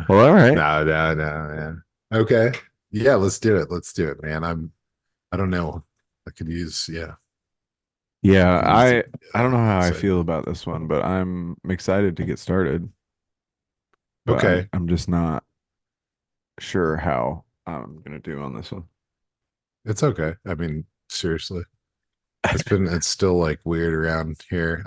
Well, all right. No, no, no, man. Okay. Yeah, let's do it. Let's do it, man. I don't know. I Yeah, could use the I don't know how I feel excitement. about this one, but I'm excited to get started. But Okay. I'm just not sure how I'm gonna do on this one. It's okay. I mean, seriously. It's still like weird around here.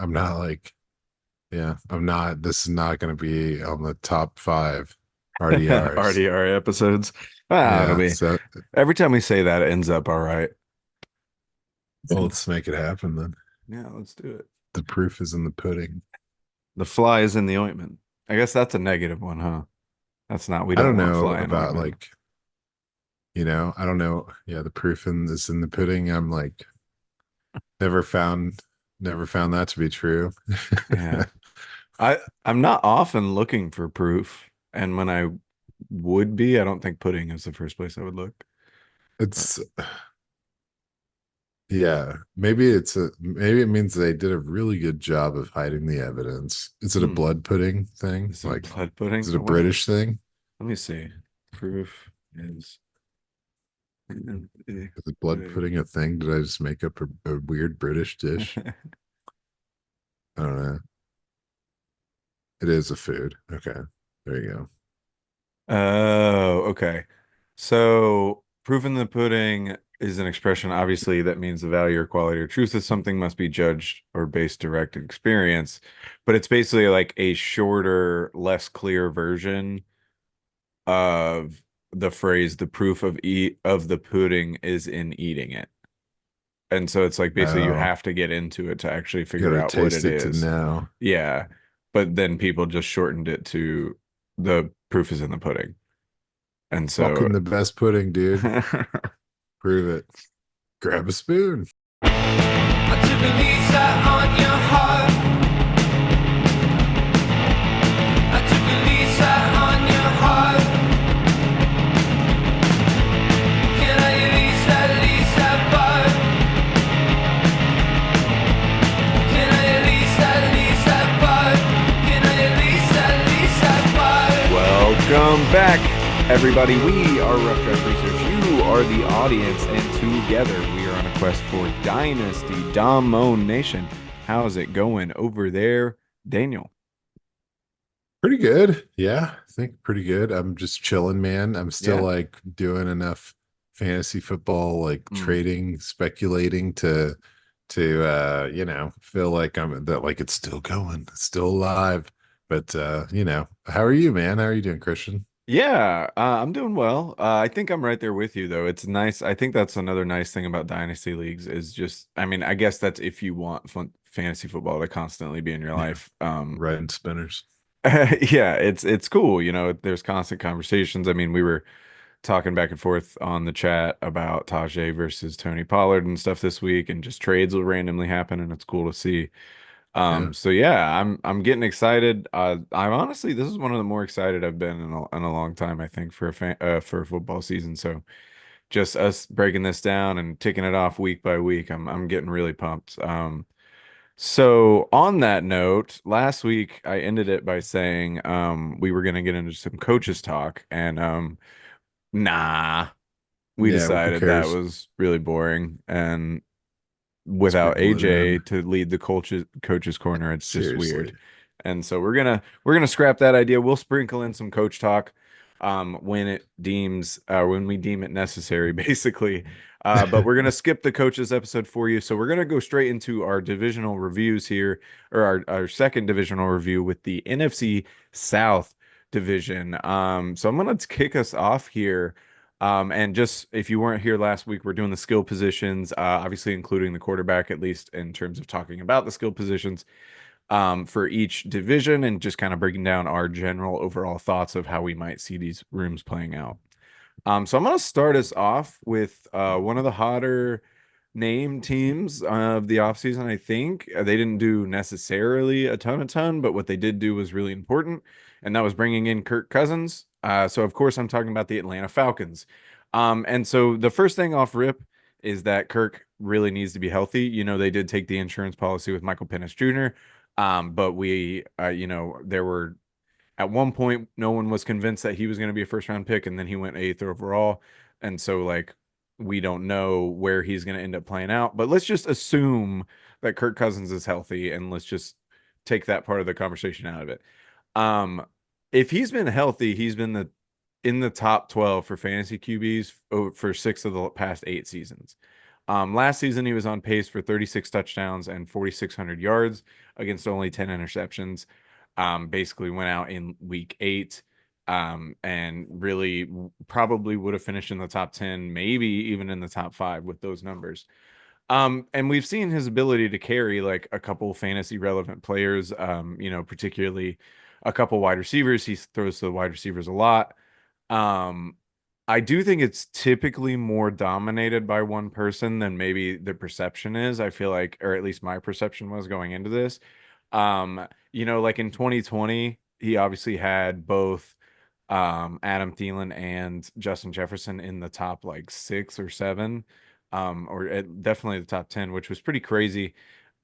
This is not going to be on the top five RDRs. RDR episodes. It'll Yeah. be So, every time we say that, it ends up all right. well, let's make it happen then. Yeah, let's do it. The proof is in the pudding. The fly is in the ointment. I guess that's a negative one, huh? That's not, we I don't don't want know fly in about ointment. like, I don't know. Yeah, the proof is in the pudding. I'm like, never found, never found that to be true. Yeah. I'm not often looking for proof, and when I would be, I don't think pudding is the first place I would look. But It's, yeah, maybe it means they did a really good job of hiding the evidence. Is it a hmm, blood pudding thing? is it Like, blood is pudding? it a What? British thing? Let me see. Proof is Is it blood pudding. pudding a thing? Did I just make up a weird British dish? I don't know. It is a food. Okay. There you go. Oh, okay. So proof in the pudding is an expression, obviously, that means the value or quality or truth of something must be judged or based direct experience. But it's basically like a shorter, less clear version of the phrase the proof of eat of the pudding is in eating it. And so it's like basically you Oh, have to get into it to actually you figure gotta out what taste it it to is. know. Yeah. But then people just shortened it to the proof is in the pudding. And so Fucking the best pudding, dude. Prove it. Grab a spoon. I took a lease out on your heart. I took a lease out on your heart. Can I at least have fun? Can I at least have fun? Can I at least have fun? Welcome back, everybody. We are Rough Draft Research. You are the audience, and together we are on a quest for Dynasty Domination. How's it going over there, Daniel? Pretty good. Yeah, I think pretty good. I'm just chilling, man. I'm still Yeah. like doing enough fantasy football, like Mm. trading, speculating to feel like I'm that like it's still going, it's still alive. But how are you, man? How are you doing, Christian? Yeah, I'm doing well. I think I'm right there with you, though. It's nice. I think that's another nice thing about dynasty leagues is just, I mean, I guess that's if you want fantasy football to constantly be in your Yeah, life. riding spinners. Yeah, it's cool. There's constant conversations. I mean, we were talking back and forth on the chat about Tajay versus Tony Pollard and stuff this week, and just trades will randomly happen, and it's cool to see. Yeah. So yeah, I'm getting excited. I'm honestly this is one of the more excited I've been in a long time, I think, for a football season. So just us breaking this down and ticking it off week by week, I'm getting really pumped. So on that note, last week I ended it by saying we were gonna get into some coaches talk, and nah, we Yeah, well, who decided that cares? was really boring, and without Sprinkle it AJ in. to lead the coach's corner, it's just weird. Seriously. And so we're gonna scrap that idea. We'll sprinkle in some coach talk when we deem it necessary, basically. But we're gonna skip the coaches episode for you. So we're gonna go straight into our divisional reviews here, or our second divisional review with the NFC South division. So I'm gonna kick us off here. And just if you weren't here last week, we're doing the skill positions, obviously including the quarterback, at least in terms of talking about the skill positions for each division and just kind of breaking down our general overall thoughts of how we might see these rooms playing out. So I'm going to start us off with one of the hotter name teams of the offseason, I think. They didn't do necessarily a ton, but what they did do was really important, and that was bringing in Kirk Cousins. So, of course, I'm talking about the Atlanta Falcons. And so the first thing off rip is that Kirk really needs to be healthy. They did take the insurance policy with Michael Pennis Jr., but there were At one point, no one was convinced that he was going to be a first round pick, and then he went eighth overall. And so, like, we don't know where he's going to end up playing out. But let's just assume that Kirk Cousins is healthy, and let's just take that part of the conversation out of it. Um, if he's been healthy, he's been in the top 12 for fantasy QBs for six of the past eight seasons. Last season, he was on pace for 36 touchdowns and 4,600 yards against only 10 interceptions. Basically went out in week eight, and really probably would have finished in the top 10, maybe even in the top five with those numbers. And we've seen his ability to carry like a couple fantasy relevant players, particularly a couple wide receivers. He throws to the wide receivers a lot. Um, I do think it's typically more dominated by one person than maybe the perception is. I feel like, or at least my perception was going into this. Like in 2020, he obviously had both Adam Thielen and Justin Jefferson in the top like six or seven, definitely the top 10, which was pretty crazy.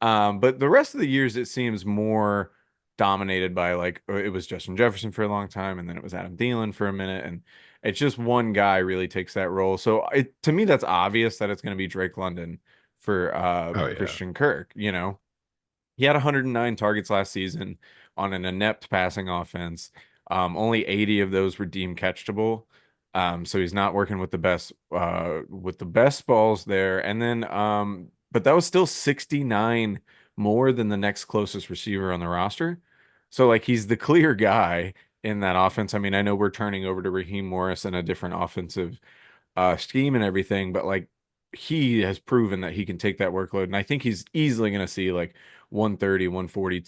But the rest of the years, it seems more dominated by like it was Justin Jefferson for a long time, and then it was Adam Thielen for a minute, and it's just one guy really takes that role. So to me, that's obvious that it's going to be Drake London for Oh yeah. Christian Kirk. He had 109 targets last season on an inept passing offense. Only 80 of those were deemed catchable. So he's not working with the best balls there. And then but that was still 69 more than the next closest receiver on the roster. So like he's the clear guy in that offense. I mean, I know we're turning over to Raheem Morris and a different offensive scheme and everything, but like he has proven that he can take that workload. And I think he's easily going to see like 130, 140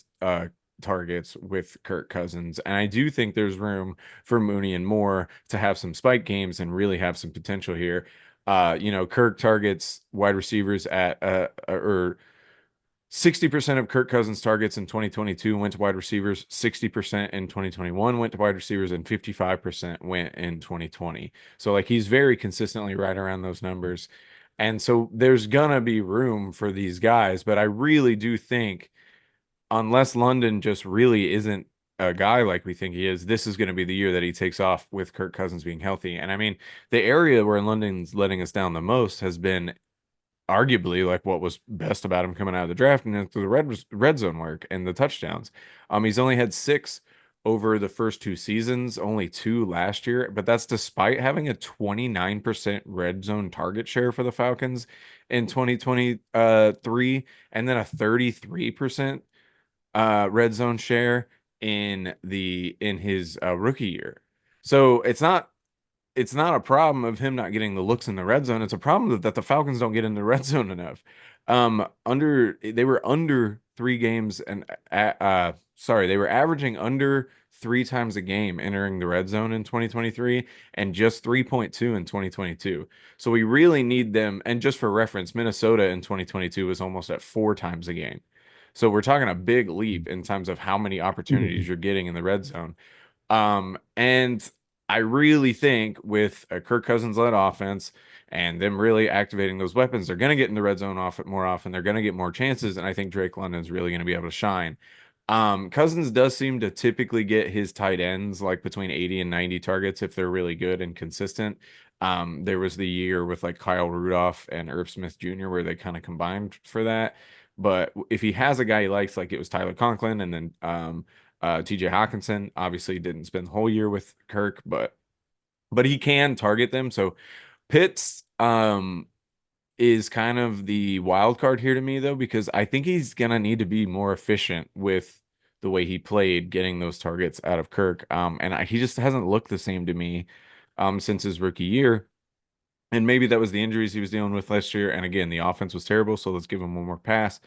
targets with Kirk Cousins. And I do think there's room for Mooney and Moore to have some spike games and really have some potential here. Kirk targets wide receivers at or 60% of Kirk Cousins' targets in 2022 went to wide receivers, 60% in 2021 went to wide receivers, and 55% went in 2020. So, like, he's very consistently right around those numbers. And so there's going to be room for these guys. But I really do think, unless London just really isn't a guy like we think he is, this is going to be the year that he takes off with Kirk Cousins being healthy. And I mean, the area where London's letting us down the most has been arguably like what was best about him coming out of the draft and then through the red zone work and the touchdowns. He's only had six over the first two seasons, only two last year, but that's despite having a 29% red zone target share for the Falcons in 2023 and then a 33% red zone share in his rookie year. So it's not a problem of him not getting the looks in the red zone. It's a problem that the Falcons don't get in the red zone enough. They were under three games and they were averaging under three times a game entering the red zone in 2023 and just 3.2 in 2022. So we really need them. And just for reference, Minnesota in 2022 was almost at four times a game. So we're talking a big leap in terms of how many opportunities you're getting in the red zone. And I really think with a Kirk Cousins led offense and them really activating those weapons, they're going to get in the red zone more often. They're going to get more chances. And I think Drake London's really going to be able to shine. Cousins does seem to typically get his tight ends like between 80 and 90 targets if they're really good and consistent. There was the year with like Kyle Rudolph and Irv Smith Jr. where they kind of combined for that. But if he has a guy he likes, like it was Tyler Conklin and then TJ Hawkinson obviously didn't spend the whole year with Kirk, but he can target them. So Pitts is kind of the wild card here to me though, because I think he's gonna need to be more efficient with the way he played, getting those targets out of Kirk. He just hasn't looked the same to me since his rookie year. And maybe that was the injuries he was dealing with last year. And again, the offense was terrible, so let's give him one more pass.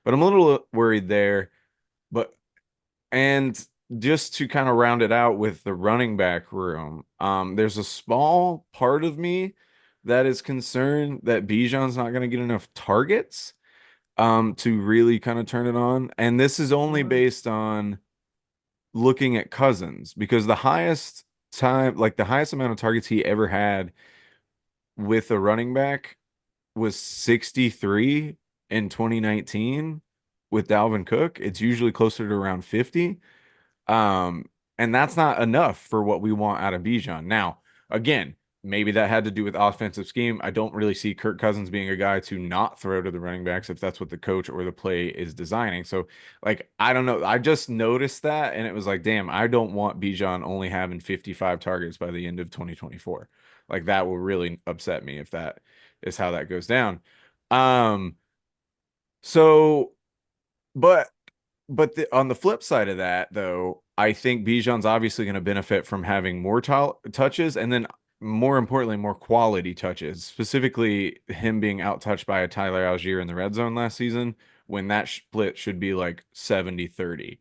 But I'm a little worried there. But and just to kind of round it out with the running back room, there's a small part of me that is concerned that Bijan's not going to get enough targets to really kind of turn it on. And this is only based on looking at Cousins because the highest amount of targets he ever had with a running back was 63 in 2019 with Dalvin Cook. It's usually closer to around 50. Um, And that's not enough for what we want out of Bijan. Now, again, maybe that had to do with offensive scheme. I don't really see Kirk Cousins being a guy to not throw to the running backs if that's what the coach or the play is designing. So, like, I don't know. I just noticed that and it was like, damn, I don't want Bijan only having 55 targets by the end of 2024. Like, that will really upset me if that is how that goes down. Um, so, but on the flip side of that, though, I think Bijan's obviously going to benefit from having more touches and then more importantly, more quality touches, specifically him being out touched by a Tyler Algier in the red zone last season when that split should be like 70-30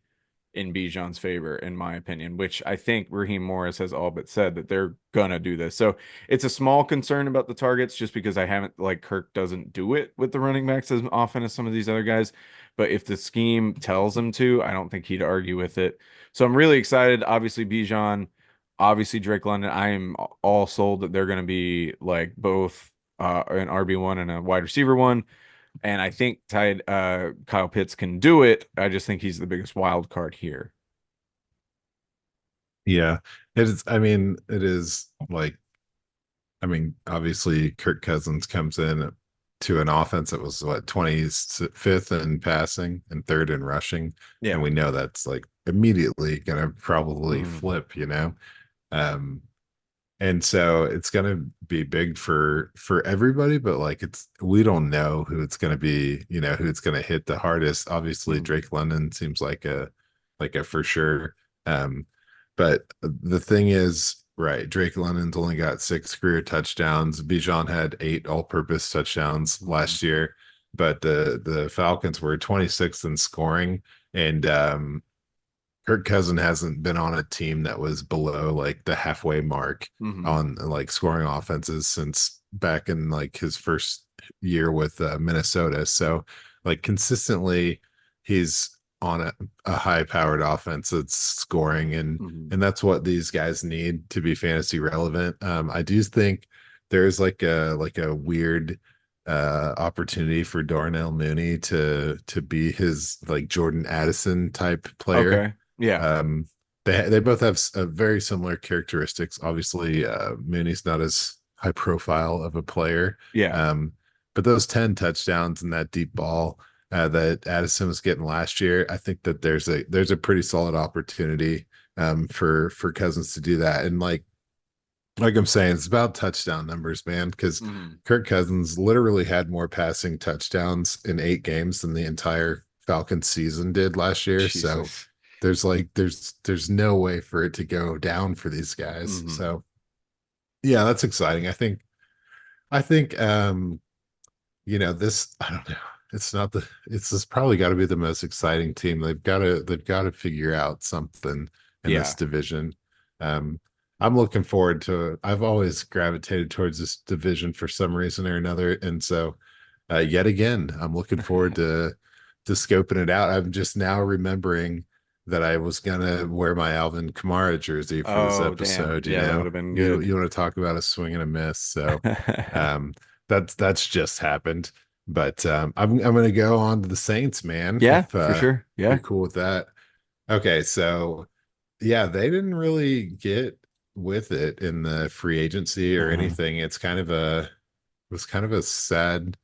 in Bijan's favor, in my opinion, which I think Raheem Morris has all but said that they're gonna do this. So it's a small concern about the targets just because I haven't like Kirk doesn't do it with the running backs as often as some of these other guys. But if the scheme tells him to, I don't think he'd argue with it. So I'm really excited. Obviously, Bijan, obviously Drake London. I am all sold that they're gonna be like both an RB1 and a wide receiver one. And I think Kyle Pitts can do it. I just think he's the biggest wild card here. Yeah, it is. I mean, it is like, I mean, obviously Kirk Cousins comes in to an offense that was what 25th in passing and third in rushing, and Yeah. we know that's like immediately gonna probably Mhm. flip, um, and so it's gonna be big for everybody, but like it's we don't know who it's gonna be, who it's gonna hit the hardest. Obviously, Mhm. Drake London seems like a for sure. Um, but the thing is, right, Drake London's only got 6 career touchdowns. Bijan had 8 all-purpose touchdowns Mhm. last year, but the Falcons were 26th in scoring, and Kirk Cousin hasn't been on a team that was below like the halfway mark Mhm. on like scoring offenses since back in like his first year with Minnesota. So like consistently, he's on a high powered offense that's scoring, and Mhm. and that's what these guys need to be fantasy relevant. I do think there's like a weird opportunity for Darnell Mooney to be his like Jordan Addison type player. Okay. Yeah. um, they both have very similar characteristics. Obviously, Mooney's not as high profile of a player, Yeah. um, but those 10 touchdowns and that deep ball that Addison was getting last year, I think that there's a pretty solid opportunity for Cousins to do that. And like I'm saying, it's about touchdown numbers, man, because Mhm. Kirk Cousins literally had more passing touchdowns in 8 games than the entire Falcons season did last year. So Jesus. there's no way for it to go down for these guys. Mhm. So yeah, that's exciting. I think this, I don't know. It's not the it's just probably got to be the most exciting team. They've got to figure out something in this Yeah. division. Um, I'm looking forward to I've always gravitated towards this division for some reason or another. And so yet again, I'm looking forward to scoping it out. I'm just now remembering that I was gonna wear my Alvin Kamara jersey for this Oh, damn. episode. Yeah, that would have been You good. you want to talk about a swing and a miss? So um, that's just happened. But I'm gonna go on to the Saints, man. Yeah, If for sure. you're Yeah. cool with that. Okay, so yeah, they didn't really get with it in the free agency or Uh-huh. anything. It was kind of a sad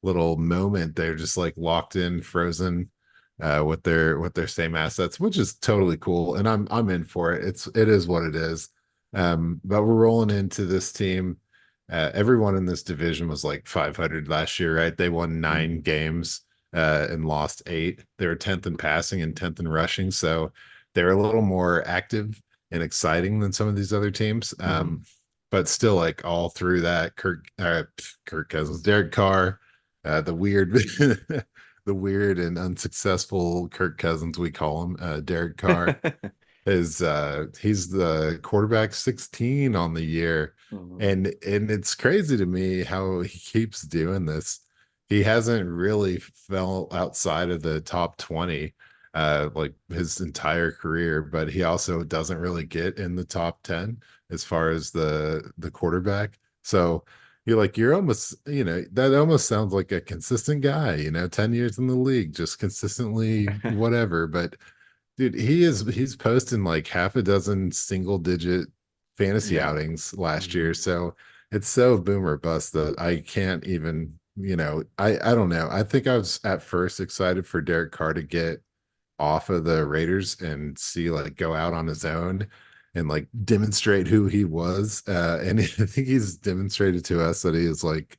little moment. They're just like locked in, frozen with their same assets, which is totally cool. And I'm in for it. It is what it is. But we're rolling into this team. Everyone in this division was like 500 last year, right? They won nine Mhm. games and lost 8. They were 10th in passing and 10th in rushing. So they're a little more active and exciting than some of these other teams. Mhm. But still, like all through that, Kirk Cousins, Derek Carr, the weird, the weird and unsuccessful Kirk Cousins, we call him, Derek Carr, is he's the quarterback 16 on the year. Mhm. And it's crazy to me how he keeps doing this. He hasn't really fell outside of the top 20 like his entire career, but he also doesn't really get in the top 10 as far as the quarterback. So you're almost, that almost sounds like a consistent guy, 10 years in the league, just consistently whatever. But Dude, he's posting like half a dozen single digit fantasy Yeah. outings last year. Mhm. So it's so boomer bust that I can't even, I don't know. I think I was at first excited for Derek Carr to get off of the Raiders and see like go out on his own and like demonstrate who he was. And I think he's demonstrated to us that he is like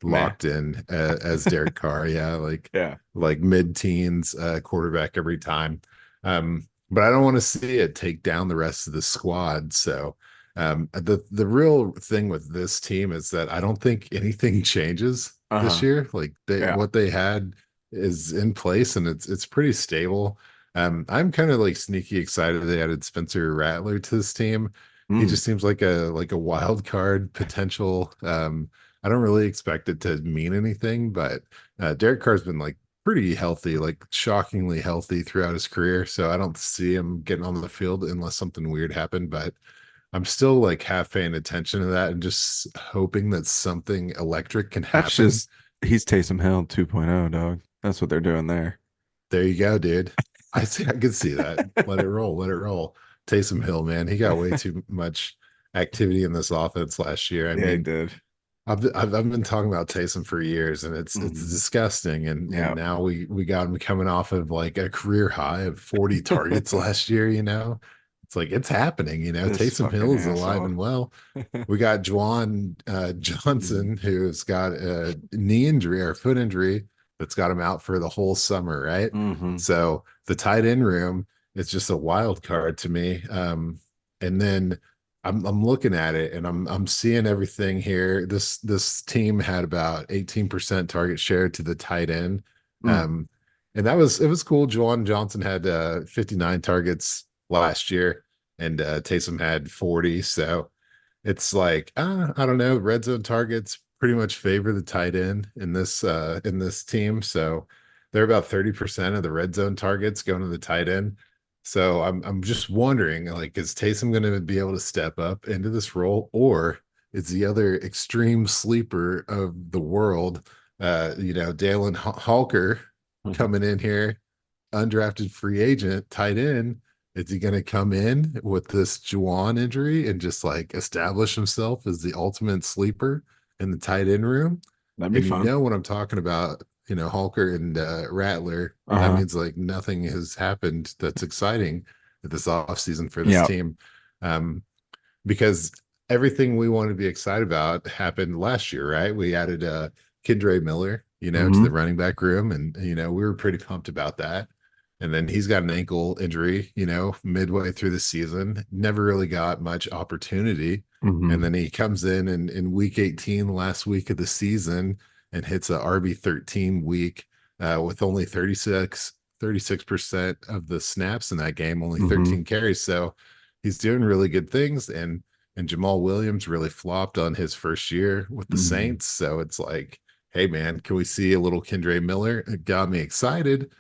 Meh. locked in as Derek Carr. Yeah, Yeah. like mid-teens quarterback every time. But I don't want to see it take down the rest of the squad. So the real thing with this team is that I don't think anything changes this Uh-huh. year. Like Yeah. what they had is in place and it's pretty stable. I'm kind of like sneaky excited they added Spencer Rattler to this team. He Mm. just seems like a wild card potential. I don't really expect it to mean anything, but Derek Carr's been like pretty healthy, like shockingly healthy throughout his career. So I don't see him getting on the field unless something weird happened. But I'm still like half paying attention to that and just hoping that something electric can That's happen. just he's Taysom Hill 2.0, dog. That's what they're doing there. There you go, dude. I could see that. Let it roll, let it roll. Taysom Hill, man, he got way too much activity in this offense last year. I Yeah, he mean, did. I've been talking about Taysom for years, and it's Mhm. disgusting. And Yeah. now we got him coming off of like a career high of 40 targets last year. It's like it's happening. This Taysom fucking Hill is alive asshole. and well. We got Juwan Mhm. Johnson, who's got a knee injury or foot injury that's got him out for the whole summer, right? Mhm. So the tight end room is just a wild card to me. And then I'm looking at it and I'm seeing everything here. This team had about 18% target share to the tight end. Mm. Um, and it was cool. Juwan Johnson had 59 targets last year, and Taysom had 40. So it's like I don't know. Red zone targets pretty much favor the tight end in this team. So they're about 30% of the red zone targets going to the tight end. So I'm just wondering, like, is Taysom going to be able to step up into this role, or is the other extreme sleeper of the world, Dalen Halker Mhm. coming in here undrafted free agent tight end? Is he going to come in with this Juwan injury and just like establish himself as the ultimate sleeper in the tight end room? That'd be And you fun. know what I'm talking about, Halker and Rattler. That Uh-huh. means like nothing has happened that's exciting this offseason for this Yeah. team. Um, because everything we wanted to be excited about happened last year, right? We added Kendra Miller, to the Hmm. running back room, and we were pretty pumped about that. And then he's got an ankle injury, midway through the season. Never really got much opportunity. And Hmm. then he comes in week 18, last week of the season, and hits a RB13 week with only 36% of the snaps in that game, only Hmm. 13 carries. So he's doing really good things. And Jamal Williams really flopped on his first year with the Hmm. Saints. So it's like, hey man, can we see a little Kendre Miller? It got me excited.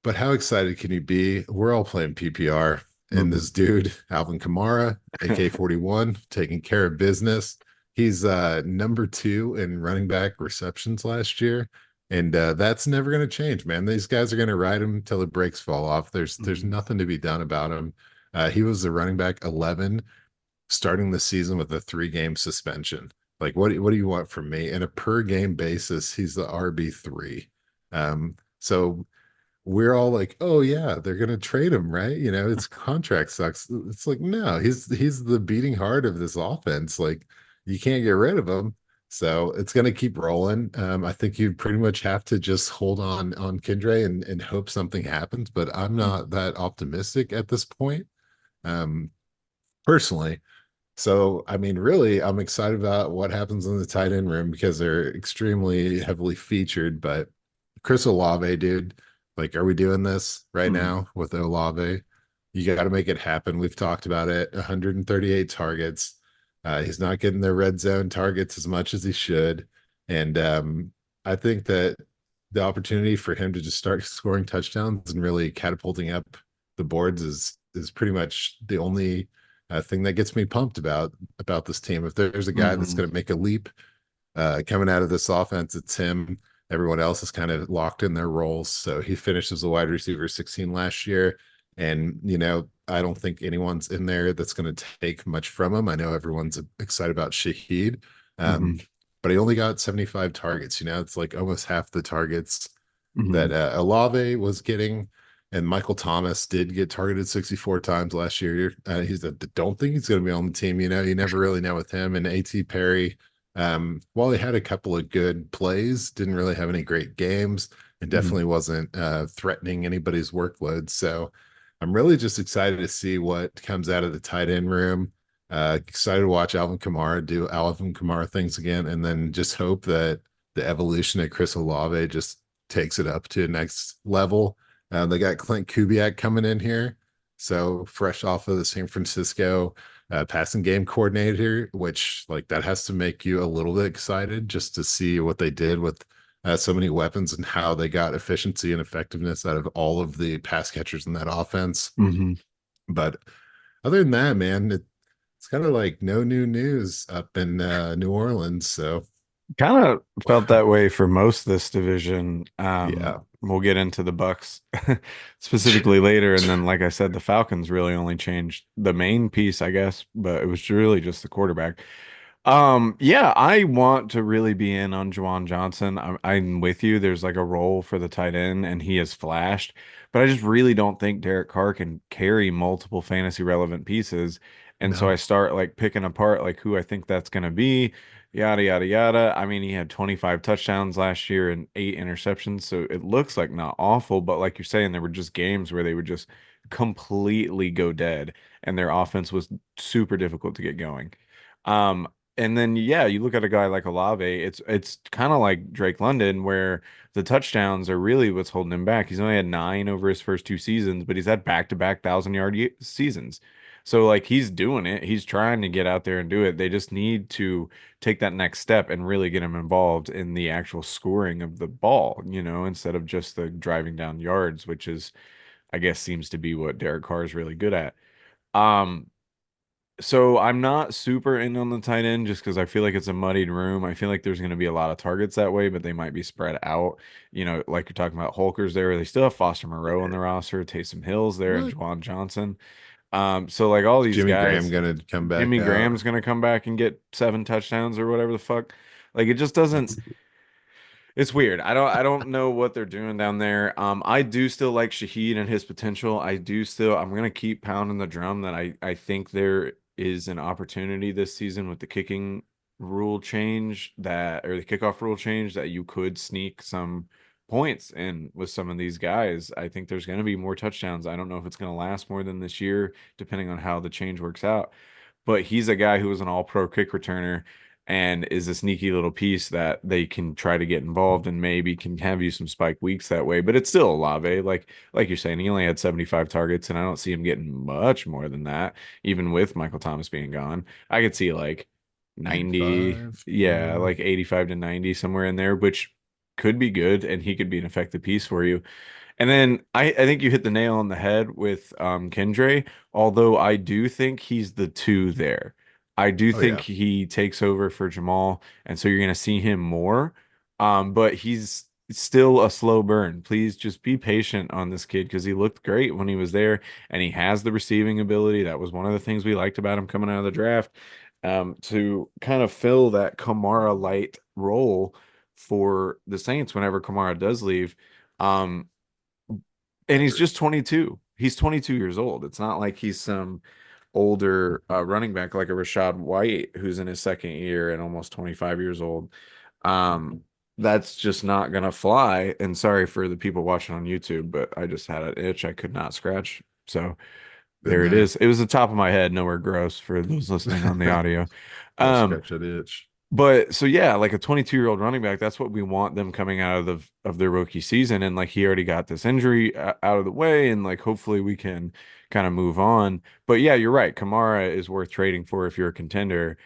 But how excited can you be? We're all playing PPR, and Hmm. this dude, Alvin Kamara, AK-41, taking care of business. He's number 2 in running back receptions last year. And that's never going to change, man. These guys are going to ride him until the brakes fall off. There's Hmm. nothing to be done about him. He was the running back 11 starting the season with a 3-game suspension. Like, what do you want from me? In a per game basis, he's the RB3. So we're all like, oh yeah, they're gonna trade him, right? His contract sucks. It's like, no, he's the beating heart of this offense. Like, you can't get rid of him. So it's gonna keep rolling. I think you pretty much have to just hold on Kendra and hope something happens, but I'm not that optimistic at this point. Um, personally. So, I mean, really, I'm excited about what happens in the tight end room because they're extremely heavily featured. But Chris Olave, dude, like, are we doing this right Hmm. now with Olave? You got to make it happen. We've talked about it. 138 targets. He's not getting the red zone targets as much as he should. And I think that the opportunity for him to just start scoring touchdowns and really catapulting up the boards is pretty much the only thing that gets me pumped about this team. If there's a guy that's Hmm. going to make a leap coming out of this offense, it's him. Everyone else is kind of locked in their roles. So he finished as a wide receiver 16 last year. And, I don't think anyone's in there that's going to take much from him. I know everyone's excited about Shaheed, Hmm. um, but he only got 75 targets. It's like almost half the targets Hmm. that Olave was getting. And Michael Thomas did get targeted 64 times last year. He's don't think he's going to be on the team. You never really know with him. And A.T. Perry, while he had a couple of good plays, didn't really have any great games and Hmm. definitely wasn't threatening anybody's workload. So I'm really just excited to see what comes out of the tight end room. Excited to watch Alvin Kamara do Alvin Kamara things again, and then just hope that the evolution of Chris Olave just takes it up to the next level. They got Clint Kubiak coming in here, so fresh off of the San Francisco passing game coordinator, which like that has to make you a little bit excited just to see what they did with so many weapons and how they got efficiency and effectiveness out of all of the pass catchers in that offense. Hmm. But other than that, man, it's kind of like no new news up in New Orleans. So Kind of felt that way for most of this division. yeah, We'll get into the Bucks specifically later, and then, like I said, the Falcons really only changed the main piece, I guess, but it was really just the quarterback. Yeah, I want to really be in on Juwan Johnson. I'm with you. There's like a role for the tight end, and he has flashed, but I just really don't think Derek Carr can carry multiple fantasy relevant pieces. And so I no, start like picking apart like who I think that's going to be, yada yada yada. I mean, he had 25 touchdowns last year and 8 interceptions, so it looks like not awful, but like you're saying, there were just games where they would just completely go dead, and their offense was super difficult to get going. Um, and then yeah, you look at a guy like Olave, it's kind of like Drake London, where the touchdowns are really what's holding him back. He's only had 9 over his first 2 seasons, but he's had back-to-back 1,000 yard seasons. So like he's doing it. He's trying to get out there and do it. They just need to take that next step and really get him involved in the actual scoring of the ball, instead of just the driving down yards, which is, I guess, seems to be what Derek Carr is really good at. Um, so I'm not super in on the tight end just because I feel like it's a muddied room. I feel like there's going to be a lot of targets that way, but they might be spread out. Like you're talking about Holker's there. They still have Foster Moreau on the roster, Taysom Hill's there, and what? Juwan Johnson. So like all Is these Jimmy Graham guys, gonna come back Jimmy out? Graham's going to come back and get 7 touchdowns or whatever the fuck. Like it just doesn't. It's weird. I don't know what they're doing down there. I do still like Shaheed and his potential. I'm gonna keep pounding the drum that I think there is an opportunity this season with the kicking rule change that or the kickoff rule change that you could sneak some points in with some of these guys. I think there's gonna be more touchdowns. I don't know if it's gonna last more than this year, depending on how the change works out. But he's a guy who was an all-pro kick returner and is a sneaky little piece that they can try to get involved and maybe can have you some spike weeks that way. But it's still Olave. Like you're saying, he only had 75 targets, and I don't see him getting much more than that, even with Michael Thomas being gone. I could see like 90, 85. yeah, like 85 to 90, somewhere in there, which could be good, and he could be an effective piece for you. And then I think you hit the nail on the head with Kendre, although I do think he's the two there. I do Oh think yeah. he takes over for Jamal, and so you're going to see him more. But he's still a slow burn. Please just be patient on this kid because he looked great when he was there, and he has the receiving ability. That was one of the things we liked about him coming out of the draft, to kind of fill that Kamara light role for the Saints whenever Kamara does leave. Um, and he's just 22. He's 22 years old. It's not like he's some older running back like a Rashad White who's in his second year and almost 25 years old. Um, that's just not gonna fly. And sorry for the people watching on YouTube, but I just had an itch I could not scratch. So Been there it there. is. It was the top of my head, nowhere gross for those listening on the audio. Gotta Um, scratch that itch. but so yeah, like a 22-year-old running back, that's what we want them coming out of their rookie season. And like he already got this injury out of the way, and like hopefully we can kind of move on. But yeah, you're right. Kamara is worth trading for if you're a contender.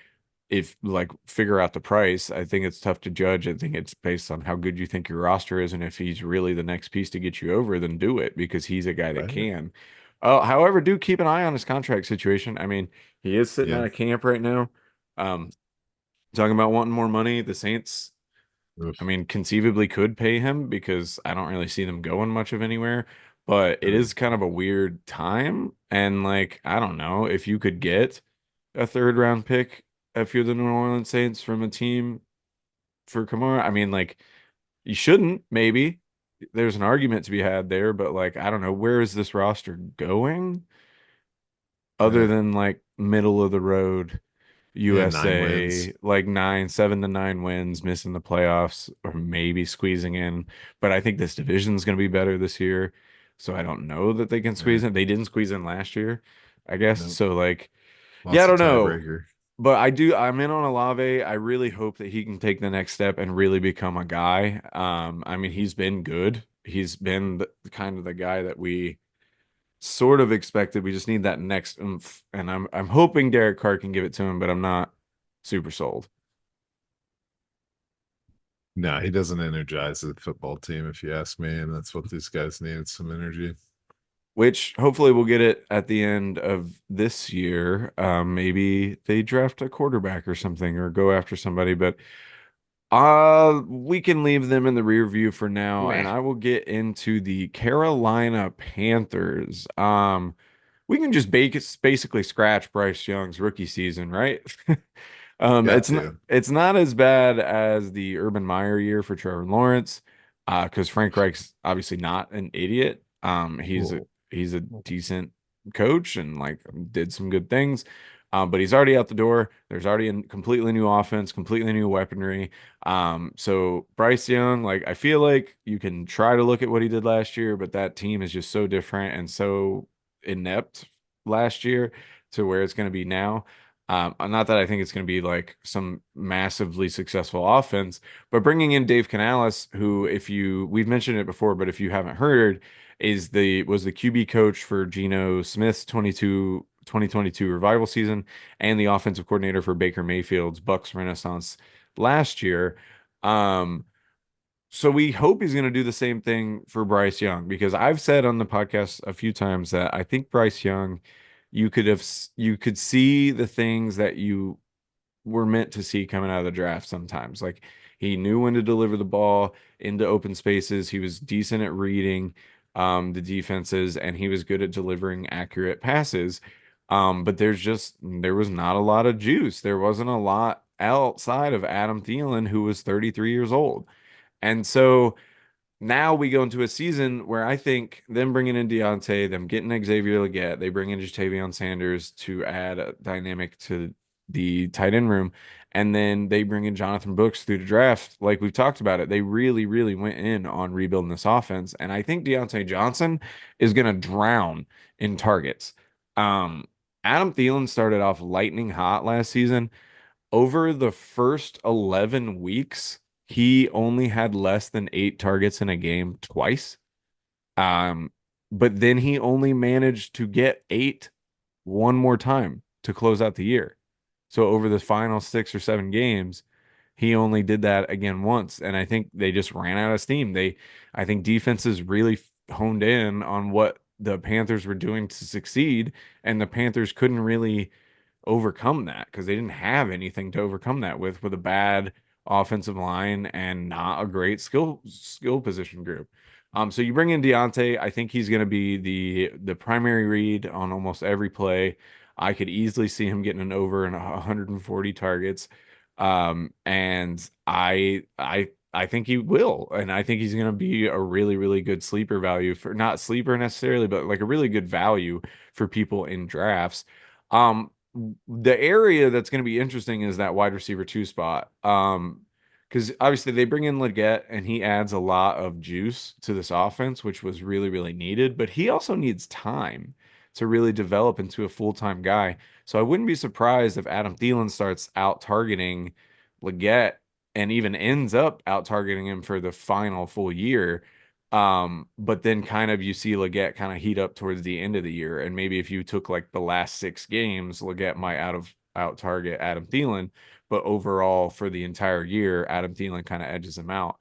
If like figure out the price, I think it's tough to judge. I think it's based on how good you think your roster is, and if he's really the next piece to get you over, then do it because he's a guy that Right. can. However, do keep an eye on his contract situation. I mean, he is sitting Yeah. out of camp right now. Um, Talking about wanting more money, the Saints, I Oof. mean, conceivably could pay him because I don't really see them going much of anywhere. but it Uh, is kind of a weird time. And like, I don't know if you could get a third round pick if you're the New Orleans Saints from a team for Kamara. I mean, like, you shouldn't, maybe. There's an argument to be had there, but like, I don't know, where is this roster going other uh, than like middle of the road yeah, 9 wins. USA, like 7 to 9 wins, missing the playoffs or maybe squeezing in. But I think this division's going to be better this year. So I don't know that they can squeeze Uh, in. They didn't squeeze in last year, I guess. nope, So like, yeah, I lost a don't know. tiebreaker. But I do, I'm in on Olave. I really hope that he can take the next step and really become a guy. I mean, he's been good. He's been kind of the guy that we sort of expected. We just need that next oomph. And I'm hoping Derek Carr can give it to him, but I'm not super sold. No, he doesn't energize the football team, if you ask me, and that's what these guys need, some energy. Which hopefully we'll get it at the end of this year. Maybe they draft a quarterback or something or go after somebody, but we can leave them in the rear view for now, and Meh. I will get into the Carolina Panthers. We can just basically scratch Bryce Young's rookie season, right? Got to. It's not as bad as the Urban Meyer year for Trevor Lawrence, because Frank Reich's obviously not an idiot. Well, He's a decent coach and like did some good things. But he's already out the door. There's already a completely new offense, completely new weaponry. So Bryce Young, like I feel like you can try to look at what he did last year, but that team is just so different and so inept last year to where it's going to be now. Not that I think it's going to be like some massively successful offense, but bringing in Dave Canales, who, if you, we've mentioned it before, but if you haven't heard, was the QB coach for Geno Smith's 2022 revival season and the offensive coordinator for Baker Mayfield's Bucks Renaissance last year. Um, so we hope he's going to do the same thing for Bryce Young because I've said on the podcast a few times that I think Bryce Young, you could see the things that you were meant to see coming out of the draft sometimes. Like he knew when to deliver the ball into open spaces. He was decent at reading the defenses and he was good at delivering accurate passes. But there was not a lot of juice. There wasn't a lot outside of Adam Thielen, who was 33 years old. And so now we go into a season where I think them bringing in Deontay, them getting Xavier Legette, they bring in Jatavion Sanders to add a dynamic to the tight end room, and then they bring in Jonathan Brooks through the draft. Like we've talked about it, they really, really went in on rebuilding this offense, and I think Deontay Johnson is going to drown in targets. Um, Adam Thielen started off lightning hot last season. Over the first 11 weeks, he only had less than 8 targets in a game twice. Um, but then he only managed to get 8 one more time to close out the year. So over the final 6 or 7 games, he only did that again once. And I think they just ran out of steam. I think defenses really honed in on what the Panthers were doing to succeed, and the Panthers couldn't really overcome that because they didn't have anything to overcome that with a bad offensive line and not a great skill position group. So you bring in Deontay, I think he's going to be the primary read on almost every play. I could easily see him getting an over and 140 targets. And I think he will, and I think he's going to be a really, really good sleeper value for not sleeper necessarily, but like a really good value for people in drafts. Um, the area that's going to be interesting is that wide receiver 2 spot. Because obviously they bring in Leggett and he adds a lot of juice to this offense, which was really, really needed. But he also needs time to really develop into a full-time guy. So I wouldn't be surprised if Adam Thielen starts out targeting Leggett and even ends up out targeting him for the final full year. But then kind of you see Leggett kind of heat up towards the end of the year. And maybe if you took like the last 6 games, Leggett might out target Adam Thielen. But overall, for the entire year, Adam Thielen kind of edges him out.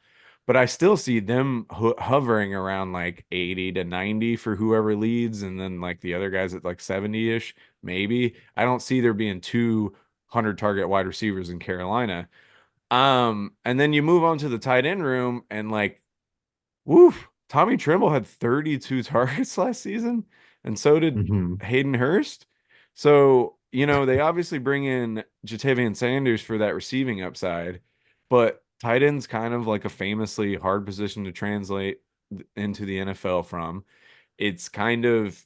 But I still see them hovering around like 80 to 90 for whoever leads, and then like the other guys at like 70-ish, maybe. I don't see there being 200 target wide receivers in Carolina. And then you move on to the tight end room, and like, woof, Tommy Tremble had 32 targets last season, and so did Hmm. Hayden Hurst. So, they obviously bring in Jatavian Sanders for that receiving upside, but tight end's kind of like a famously hard position to translate into the NFL from. It's kind of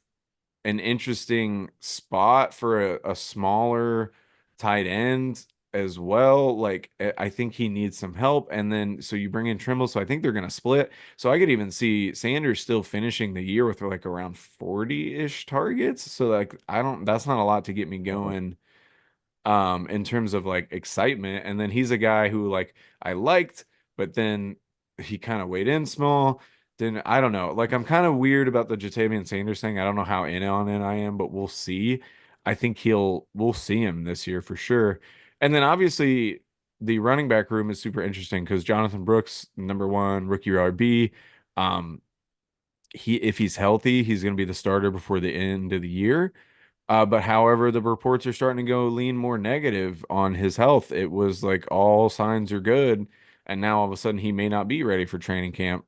an interesting spot for a smaller tight end as well. Like I think he needs some help. And then so you bring in Trimble. So I think they're gonna split. So I could even see Sanders still finishing the year with like around 40-ish targets. So like I don't that's not a lot to get me going in terms of like excitement. And then he's a guy who like I liked, but then he kind of weighed in small. Then I don't know. Like I'm kind of weird about the Jatavian Sanders thing. I don't know how in on it I am, but we'll see. I think we'll see him this year for sure. And then obviously the running back room is super interesting because Jonathan Brooks, number one rookie RB, um, if he's healthy, he's going to be the starter before the end of the year. But however, the reports are starting to go lean more negative on his health. It was like all signs are good, and now all of a sudden he may not be ready for training camp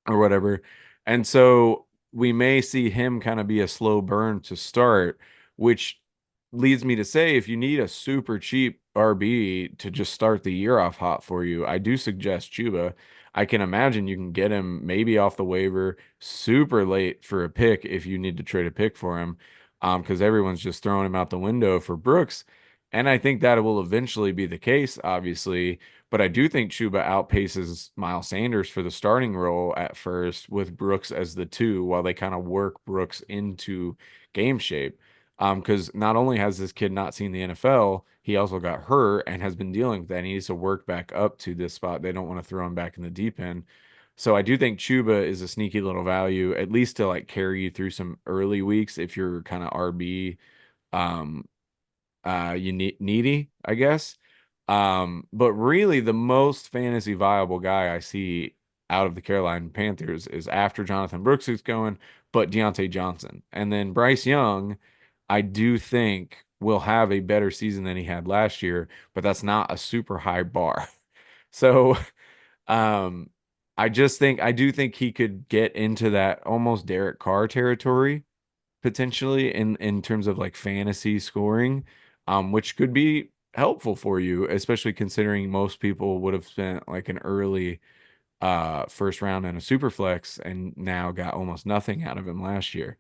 or whatever. And so we may see him kind of be a slow burn to start, which leads me to say if you need a super cheap RB to just start the year off hot for you, I do suggest Chuba. I can imagine you can get him maybe off the waiver super late for a pick if you need to trade a pick for him, because everyone's just throwing him out the window for Brooks. And I think that will eventually be the case, obviously. But I do think Chuba outpaces Miles Sanders for the starting role at first with Brooks as the two while they kind of work Brooks into game shape. Because not only has this kid not seen the NFL, he also got hurt and has been dealing with that. And he needs to work back up to this spot. They don't want to throw him back in the deep end. So I do think Chuba is a sneaky little value, at least to like carry you through some early weeks if you're kind of RB um you needy, I guess. But really the most fantasy viable guy I see out of the Carolina Panthers is after Jonathan Brooks is going, but Deontay Johnson. And then Bryce Young, I do think will have a better season than he had last year, but that's not a super high bar. So um I do think he could get into that almost Derek Carr territory potentially in terms of like fantasy scoring, which could be helpful for you, especially considering most people would have spent like an early first round in a super flex and now got almost nothing out of him last year.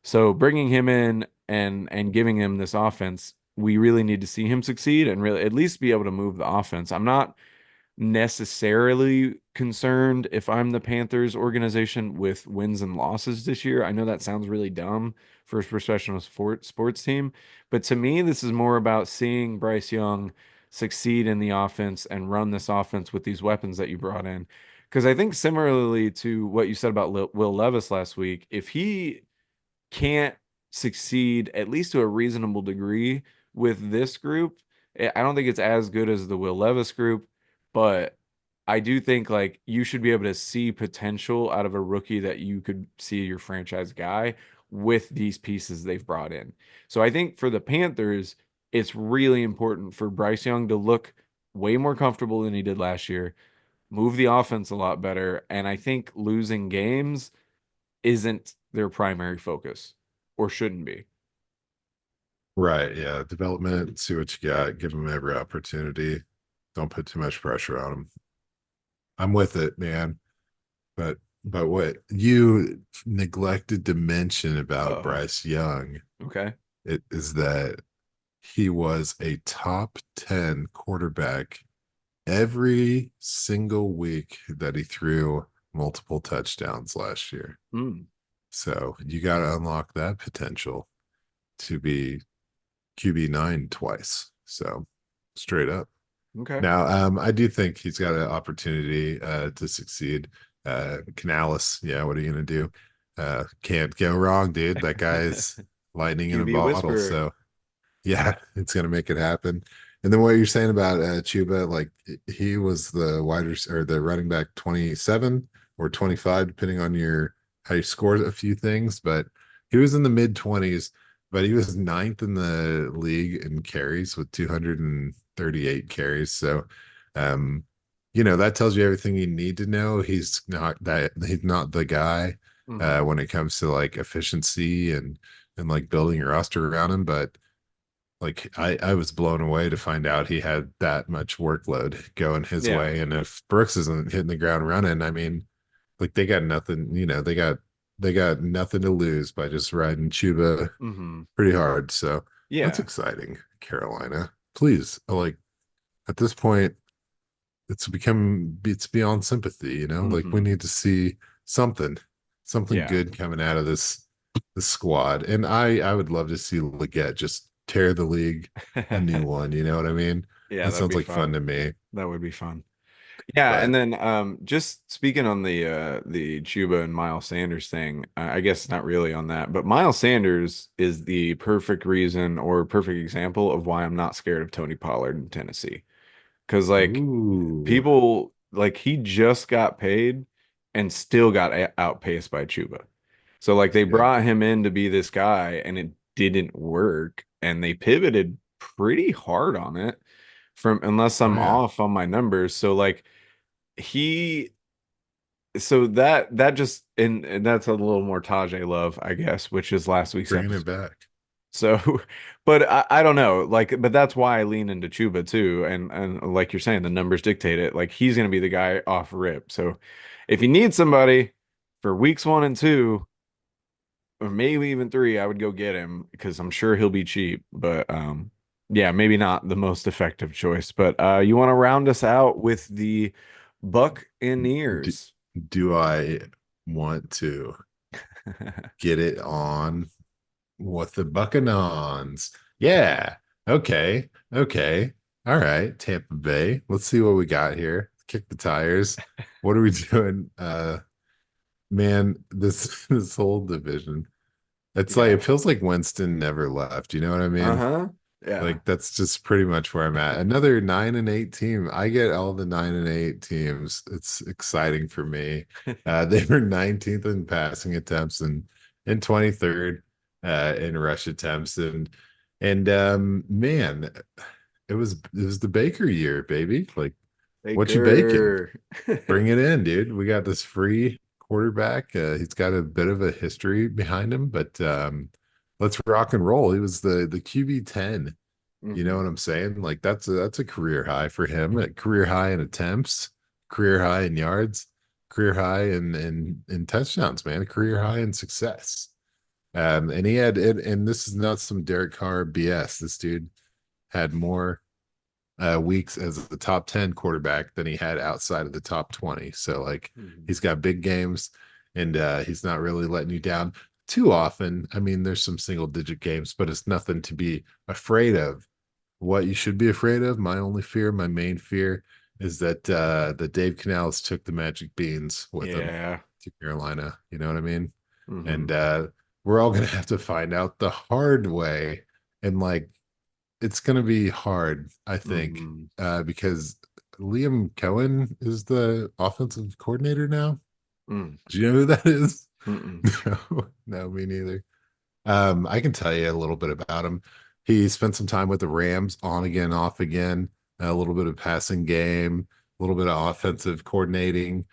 So bringing him in and giving him this offense, we really need to see him succeed and really at least be able to move the offense. I'm not necessarily concerned if I'm the Panthers organization with wins and losses this year. I know that sounds really dumb for a professional sports team, but to me, this is more about seeing Bryce Young succeed in the offense and run this offense with these weapons that you brought in. Because I think similarly to what you said about Will Levis last week, if he can't succeed at least to a reasonable degree with this group. I don't think it's as good as the Will Levis group, but I do think like you should be able to see potential out of a rookie that you could see your franchise guy with these pieces they've brought in. So I think for the Panthers, it's really important for Bryce Young to look way more comfortable than he did last year, move the offense a lot better, and I think losing games isn't their primary focus or shouldn't be. Right. Yeah. Development, see what you got, give them every opportunity. Don't put too much pressure on them. I'm with it, man. But what you neglected to mention about Uh-oh. Bryce Young Okay. it is that he was a top 10 quarterback every single week that he threw multiple touchdowns last year. Mm, So you got to unlock that potential to be QB9 twice. So straight up. okay. Now, I do think he's got an opportunity to succeed. Canales, yeah, what are you gonna do? Can't go wrong, dude. That guy's lightning in a QB bottle. whisperer. So yeah, it's gonna make it happen. And then what you're saying about Chuba, like he was the or the running back 27 or 25, depending on your how you scored a few things, but he was in the mid 20s, but he was ninth in the league in carries with 238 carries. So, um, that tells you everything you need to know. He's not the guy Hmm. when it comes to like efficiency and like building your roster around him. But like I was blown away to find out he had that much workload going his Yeah. way. And if Brooks isn't hitting the ground running, I mean, like they got nothing, they got nothing to lose by just riding Chuba Hmm. pretty hard. So that's Yeah. exciting, Carolina. Please, like at this point, it's beyond sympathy. Like we Hmm. need to see something, something Yeah. good coming out of this squad. And I would love to see Leggett just tear the league a new one. You know what I mean? Yeah, That that'd sounds be like fun fun. to me. That would be fun. Yeah, and But then just speaking on the Chuba and Miles Sanders thing, I guess not really on that, but Miles Sanders is the perfect reason or perfect example of why I'm not scared of Tony Pollard in Tennessee. Because like ooh, people like he just got paid and still got outpaced by Chuba. So like they yep, brought him in to be this guy and it didn't work and they pivoted pretty hard on it from unless oh I'm yeah, off on my numbers. So like he so that just and that's a little more Tajay love, I guess, which is last week's bringing it episode. back. So, but I don't know, like, but that's why I lean into Chuba too, and like you're saying, the numbers dictate it. Like he's gonna be the guy off rip. So, if you need somebody for weeks 1 and 2, or maybe even 3, I would go get him because I'm sure he'll be cheap. But yeah, maybe not the most effective choice. But you want to round us out with the Do, Buccaneers? do I want to get it on with the Buccaneers? Yeah. Okay. Okay. All right. Tampa Bay. Let's see what we got here. Kick the tires. What are we doing? Man, this this whole division. It's like Yeah. it feels like Winston never left. You know what I mean? Uh-huh. Yeah. Like that's just pretty much where I'm at. Another 9-8 team. I get all the 9-8 teams. It's exciting for me. They were 19th in passing attempts and 23rd in rush attempts. And man, it was the Baker year, baby. Like, what you baking? Baker. Bring it in, dude. We got this free quarterback. He's got a bit of a history behind him, but let's rock and roll. He was the QB 10. You know Hmm. what I'm saying? Like that's a career high for him. A career high in attempts, career high in yards, career high in touchdowns, man. A career high in success. And he had and this is not some Derek Carr BS. This dude had more weeks as the top 10 quarterback than he had outside of the top 20. So like Hmm. he's got big games and he's not really letting you down too often. I mean, there's some single digit games, but it's nothing to be afraid of. What you should be afraid of, my only fear, my main fear, is that Dave Canales took the magic beans with him Yeah. to Carolina. You know what I mean? Hmm. And we're all gonna have to find out the hard way. And like it's going to be hard, I think, Hmm. because Liam Cohen is the offensive coordinator now. Mm. Do you know who that is? Mm-mm. No, no, me neither. I can tell you a little bit about him. He spent some time with the Rams, on again, off again, a little bit of passing game, a little bit of offensive coordinating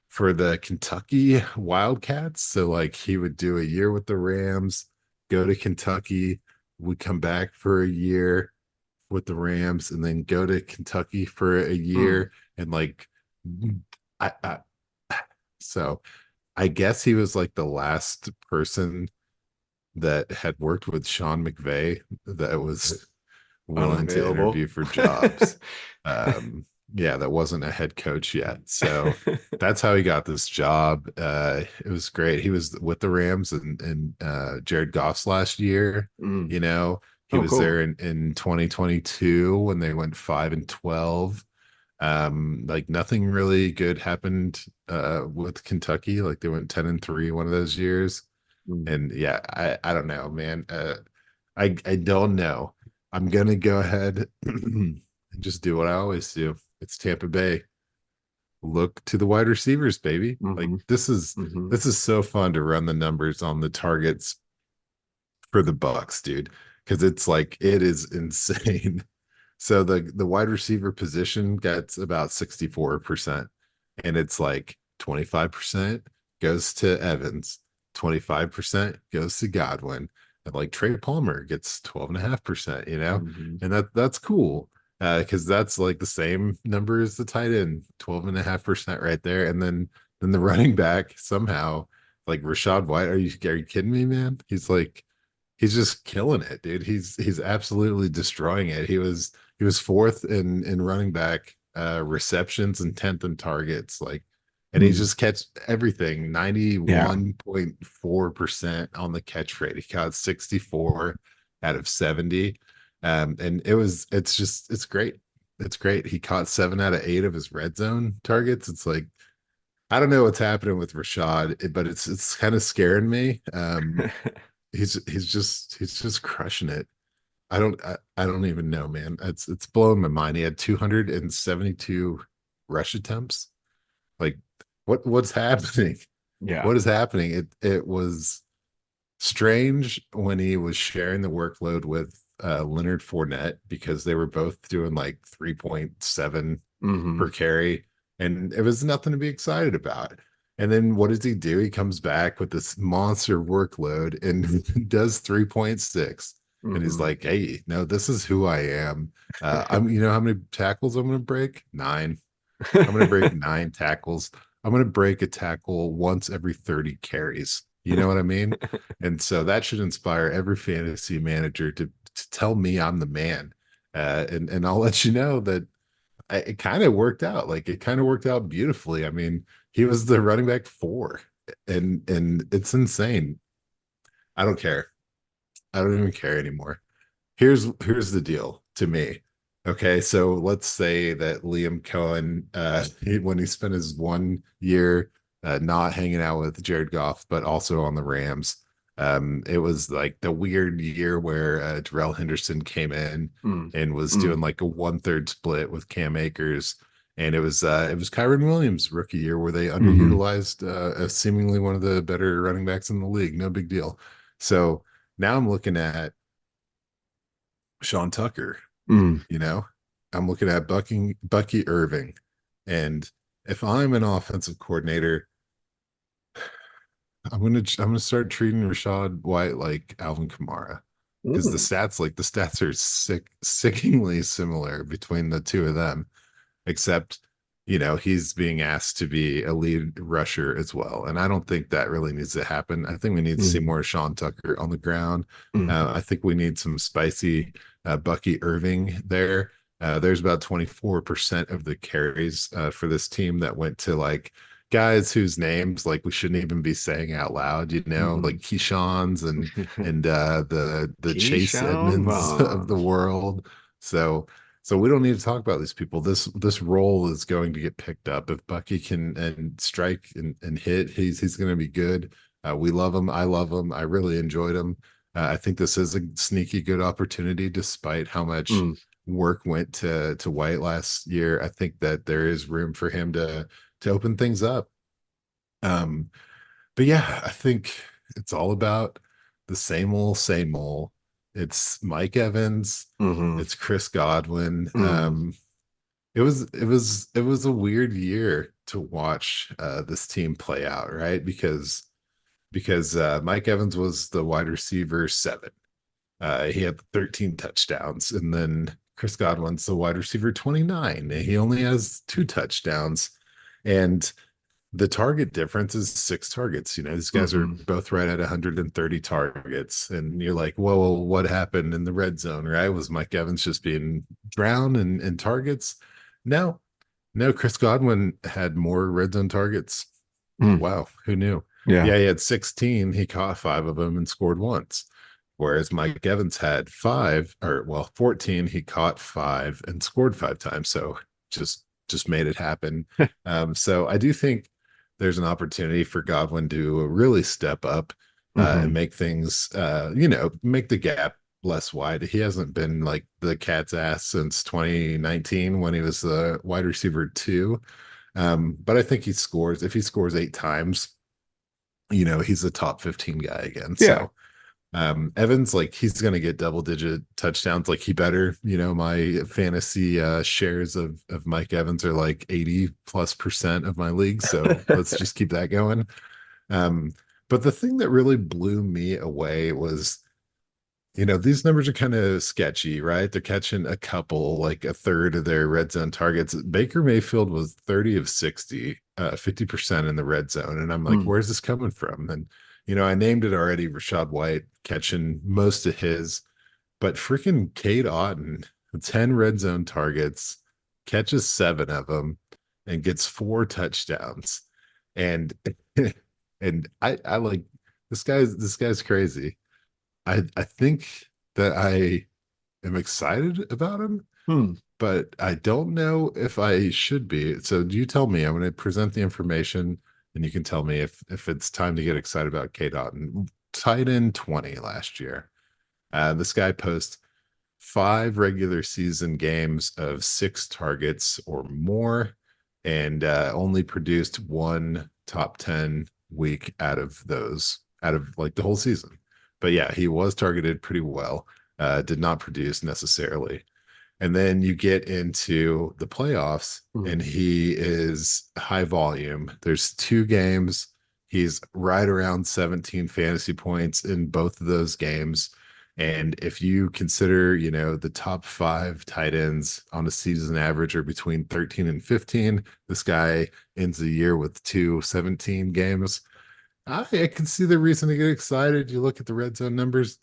for the Kentucky Wildcats. So, like, he would do a year with the Rams, go to Kentucky, would come back for a year with the Rams, and then go to Kentucky for a Mm. year. And, like, I so I guess he was like the last person that had worked with Sean McVay that was willing to Unavailable. interview for jobs. Yeah, that wasn't a head coach yet. So that's how he got this job. It was great. He was with the Rams and Jared Goff's last year. Mm. You know, he Oh, was cool. there in 2022 when they went 5-12. Like nothing really good happened with Kentucky. Like they went 10-3 one of those years. Mm. And yeah, I don't know, man. I don't know. I'm gonna go ahead and just do what I always do. It's Tampa Bay. Look to the wide receivers, baby. Like Hmm. this is Hmm. this is so fun to run the numbers on the targets for the Bucks, dude. Because it's like it is insane. So the wide receiver position gets about 64%, and it's like 25% goes to Evans, 25% goes to Godwin, and like Trey Palmer gets 12.5%, Mhm. and that's cool. Because that's like the same number as the tight end, 12.5% right there. And then the running back somehow, like Rashad White, are you kidding me, man? He's just killing it, dude. He's absolutely destroying it. He was fourth in running back receptions and 10th in targets. Like, and he Mm. just catch everything, Yeah. 91.4% on the catch rate. He caught 64 out of 70. And it's great. It's great. He caught 7 out of 8 of his red zone targets. It's like, I don't know what's happening with Rashad, but it's kind of scaring me. He's just crushing it. I don't even know, man. It's blowing my mind. He had 272 rush attempts. Like, what's happening? Yeah. What is happening? It was strange when he was sharing the workload with Leonard Fournette, because they were both doing like 3.7 Hmm. per carry, and it was nothing to be excited about. And then what does he do? He comes back with this monster workload and does 3.6. And he's Hmm. like, hey, no, this is who I am. How many tackles I'm going to break? 9. I'm going to break 9 tackles. I'm going to break a tackle once every 30 carries. You know what I mean? And so that should inspire every fantasy manager to tell me I'm the man. And I'll let you know that it kind of worked out. Like, it kind of worked out beautifully. I mean, he was the running back 4, and it's insane. I don't care. I don't even care anymore. Here's the deal to me. Okay, so let's say that Liam Cohen, when he spent his 1 year not hanging out with Jared Goff, but also on the Rams, it was like the weird year where Darrell Henderson came in Mm. and was Mm. doing like a 1/3 split with Cam Akers, and it was Kyron Williams' rookie year where they Hmm. underutilized seemingly one of the better running backs in the league. No big deal. So now I'm looking at Sean Tucker. Mm. You know, I'm looking at Bucky Irving, and if I'm an offensive coordinator, I'm gonna start treating Rashad White like Alvin Kamara, because the Mm. stats are sickeningly similar between the two of them, except he's being asked to be a lead rusher as well, and I don't think that really needs to happen. I think we need to see Mm. more Sean Tucker on the ground. Mm. I think we need some spicy Bucky Irving there. There's about 24% of the carries for this team that went to like guys whose names like we shouldn't even be saying out loud, like Mhm. Keyshawn's and the Chase Keyshawn Edmonds of the Vaughn. world. So we don't need to talk about these people. This role is going to get picked up. If Bucky can and strike and hit, he's going to be good. We love him. I love him. I really enjoyed him. I think this is a sneaky good opportunity, despite how much Mm. work went to White last year. I think that there is room for him to open things up. Um, but yeah, I think it's all about the same old, same old. It's Mike Evans. Hmm. It's Chris Godwin. Mm. It was a weird year to watch this team play out, right? Because Mike Evans was the wide receiver 7. He had 13 touchdowns, and then Chris Godwin's the wide receiver 29. He only has 2 touchdowns, and the target difference is 6 targets. These guys are Hmm. both right at 130 targets. And you're like, whoa, what happened in the red zone, right? Was Mike Evans just being drowned in targets? No, no, Chris Godwin had more red zone targets. Mm. Wow, who knew? Yeah. Yeah, he had 16. He caught 5 of them and scored once. Whereas Mike Evans had 14. He caught 5 and scored 5 times. So just made it happen. So I do think there's an opportunity for Godwin to really step up and Hmm. make things, make the gap less wide. He hasn't been like the cat's ass since 2019 when he was the wide receiver 2. But I think if he scores 8 times, he's a top 15 guy again. Yeah. So Evans, like he's gonna get double digit touchdowns. Like he better, my fantasy shares of Mike Evans are like 80+% of my league. So let's just keep that going. Um, but the thing that really blew me away was, these numbers are kind of sketchy, right? They're catching a couple, like a third of their red zone targets. Baker Mayfield was 30 of 60, 50% in the red zone. And I'm like, Hmm. where's this coming from? And, I named it already, Rashad White catching most of his, but freaking Cade Otton, 10 red zone targets, catches seven of them, and gets four touchdowns. And and I like this guy's crazy. I think that I am excited about him, Hmm. but I don't know if I should be. So you tell me. I'm going to present the information, and you can tell me if it's time to get excited about K. Dotton. Tight end 20 last year. This guy posts five regular season games of six targets or more, and only produced one top 10 week out of those, out of like the whole season. But yeah, he was targeted pretty well, did not produce necessarily. And then you get into the playoffs, Hmm. and he is high volume. There's two games. He's right around 17 fantasy points in both of those games. And if you consider, the top five tight ends on a season average are between 13 and 15, this guy ends the year with 17 games. I can see the reason to get excited. You look at the red zone numbers,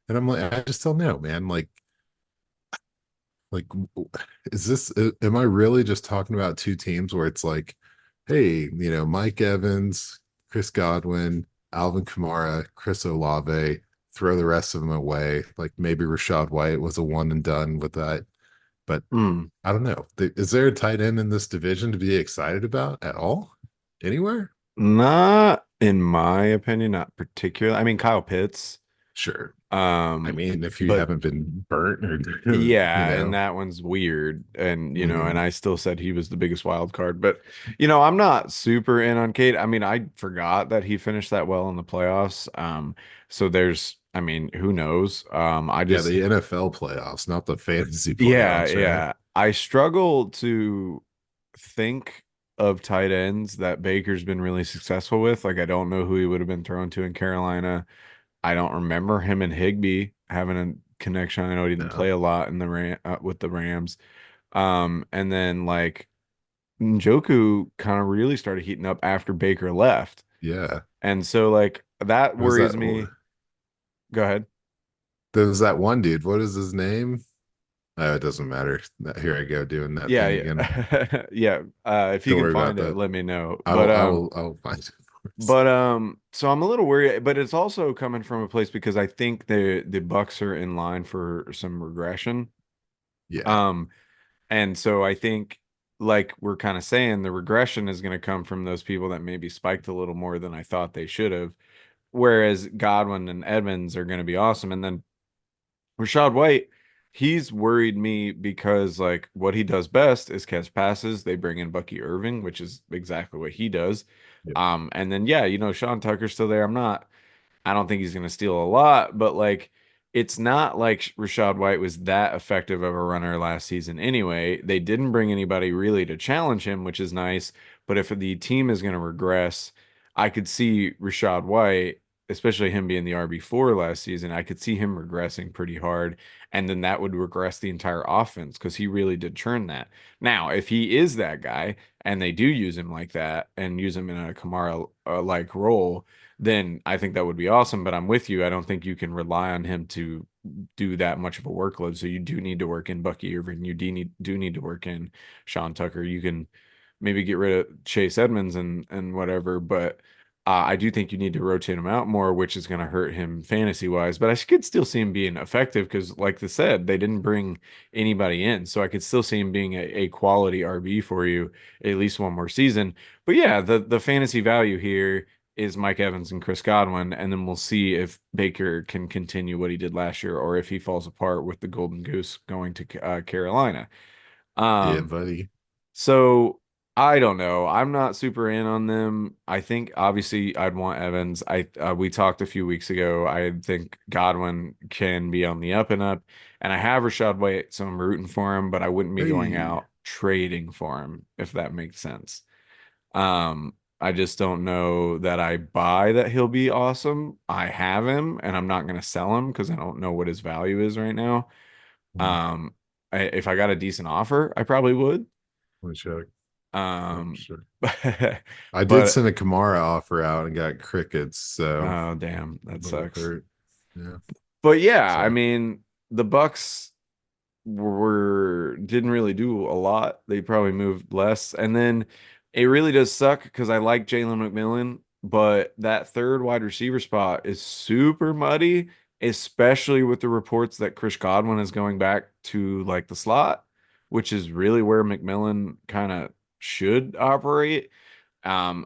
and I'm like, I just don't know, man. Like, is this, am I really just talking about two teams where it's like, hey, Mike Evans, Chris Godwin, Alvin Kamara, Chris Olave, throw the rest of them away. Like maybe Rashad White was a one and done with that. But Hmm. I don't know. Is there a tight end in this division to be excited about at all? Anywhere? Not in my opinion, not particularly. I mean, Kyle Pitts. Sure. I Um, mean, if you but haven't been burnt or, yeah, and that one's weird. And and mhm. I still said he was the biggest wild card. But I'm not super in on Kate. I mean, I forgot that he finished that well in the playoffs. So I mean, who knows? I Yeah, just the NFL playoffs, not the fantasy Yeah, playoffs, right? yeah. I struggle to think of tight ends that Baker's been really successful with. Like, I don't know who he would have been thrown to in Carolina. I don't remember him and Higbee having a connection. I know he didn't No. play a lot in the with the Rams. And then like Njoku kind of really started heating up after Baker left. Yeah. And so like that It was worries that me. Go ahead. there was that one dude. What is his name? Oh, it doesn't matter. Here I go doing that Yeah, thing again. yeah. Yeah. If you Don't can worry about find it, that. let me know. I will I will I will find it for us. So I'm a little worried, but it's also coming from a place because I think the Bucks are in line for some regression. Yeah. Um, and so I think like we're kind of saying the regression is going to come from those people that maybe spiked a little more than I thought they should have. Whereas Godwin and Edmonds are going to be awesome. And then Rashad White, he's worried me because like what he does best is catch passes. They bring in Bucky Irving, which is exactly what he does. Yep. And then yeah, Sean Tucker's still there. I don't think he's going to steal a lot, but like it's not like Rashad White was that effective of a runner last season anyway. They didn't bring anybody really to challenge him, which is nice. But if the team is going to regress, I could see Rashad White, especially him being the RB4 last season, I could see him regressing pretty hard. And then that would regress the entire offense because he really did churn that. Now, if he is that guy and they do use him like that and use him in a Kamara like role, then I think that would be awesome. But I'm with you. I don't think you can rely on him to do that much of a workload. So you do need to work in Bucky Irving. You do need to work in Sean Tucker. You can maybe get rid of Chase Edmonds and whatever, but I do think you need to rotate him out more, which is going to hurt him fantasy wise. But I could still see him being effective because, like I said, they didn't bring anybody in, so I could still see him being a quality RB for you at least one more season. But yeah, the fantasy value here is Mike Evans and Chris Godwin, and then we'll see if Baker can continue what he did last year or if he falls apart with the Golden Goose going to Carolina. Yeah, Um, buddy. so I don't know. I'm not super in on them. I think obviously I'd want Evans. I We talked a few weeks ago. I think Godwin can be on the up and up, and I have Rashad White, so I'm rooting for him, but I wouldn't be going Hey, out trading for him if that makes sense. I just don't know that I buy that he'll be awesome. I have him, and I'm not going to sell him because I don't know what his value is right now. let Um, if I got a decent offer, I probably would. me check. Oh, Um, sure. but, I did but send a Kamara offer out and got crickets, so oh damn, a that little sucks. hurt. Yeah, But yeah, I sorry. mean, the Bucks were didn't really do a lot. They probably moved less. And then it really does suck because I like Jalen McMillan, but that third wide receiver spot is super muddy, especially with the reports that Chris Godwin is going back to like the slot, which is really where McMillan kind of should operate.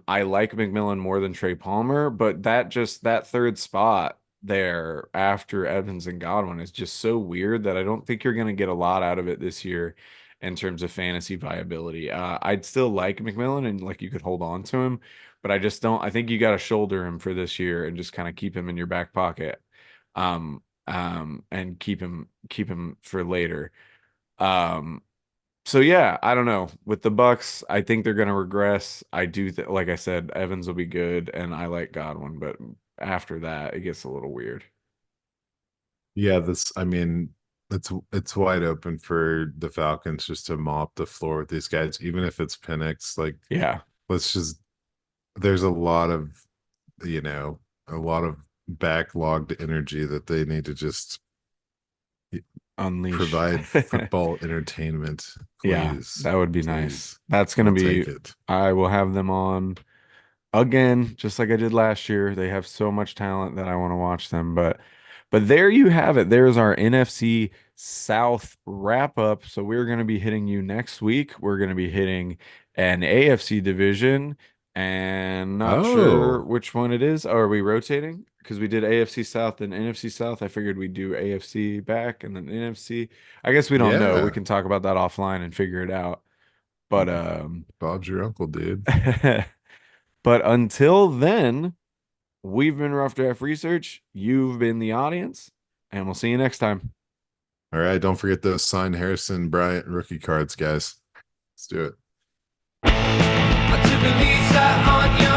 I like McMillan more than Trey Palmer, but that third spot there after Evans and Godwin is just so weird that I don't think you're going to get a lot out of it this year in terms of fantasy viability. I'd still like McMillan and like you could hold on to him, but I just don't. I think you got to shoulder him for this year and just kind of keep him in your back pocket, and keep him for later. Um, so yeah, I don't know. With the Bucks, I think they're going to regress. I do like I said, Evans will be good and I like Godwin, but after that, it gets a little weird. Yeah, this. I mean, it's wide open for the Falcons just to mop the floor with these guys, even if it's Penix. Like, Yeah, let's just. There's a lot of, you know, a lot of backlogged energy that they need to just unleash. provide football entertainment. Yeah, Please, that would be nice. please. That's going to We'll be take it. I will have them on again, just like I did last year. They have so much talent that I want to watch them. But there you have it. There's our NFC South wrap up. So we're going to be hitting you next week. We're going to be hitting an AFC division and not sure Oh, which one it is. Oh, are we rotating? Because we did AFC South and NFC South. I figured we'd do AFC back and then NFC. I guess we don't know. We yeah. can talk about that offline and figure it out. But Bob's your uncle, dude. but until then, we've been Rough Draft Research. You've been the audience, and we'll see you next time. All right, don't forget those signed Harrison Bryant rookie cards, guys. Let's do it. I took a lease out on your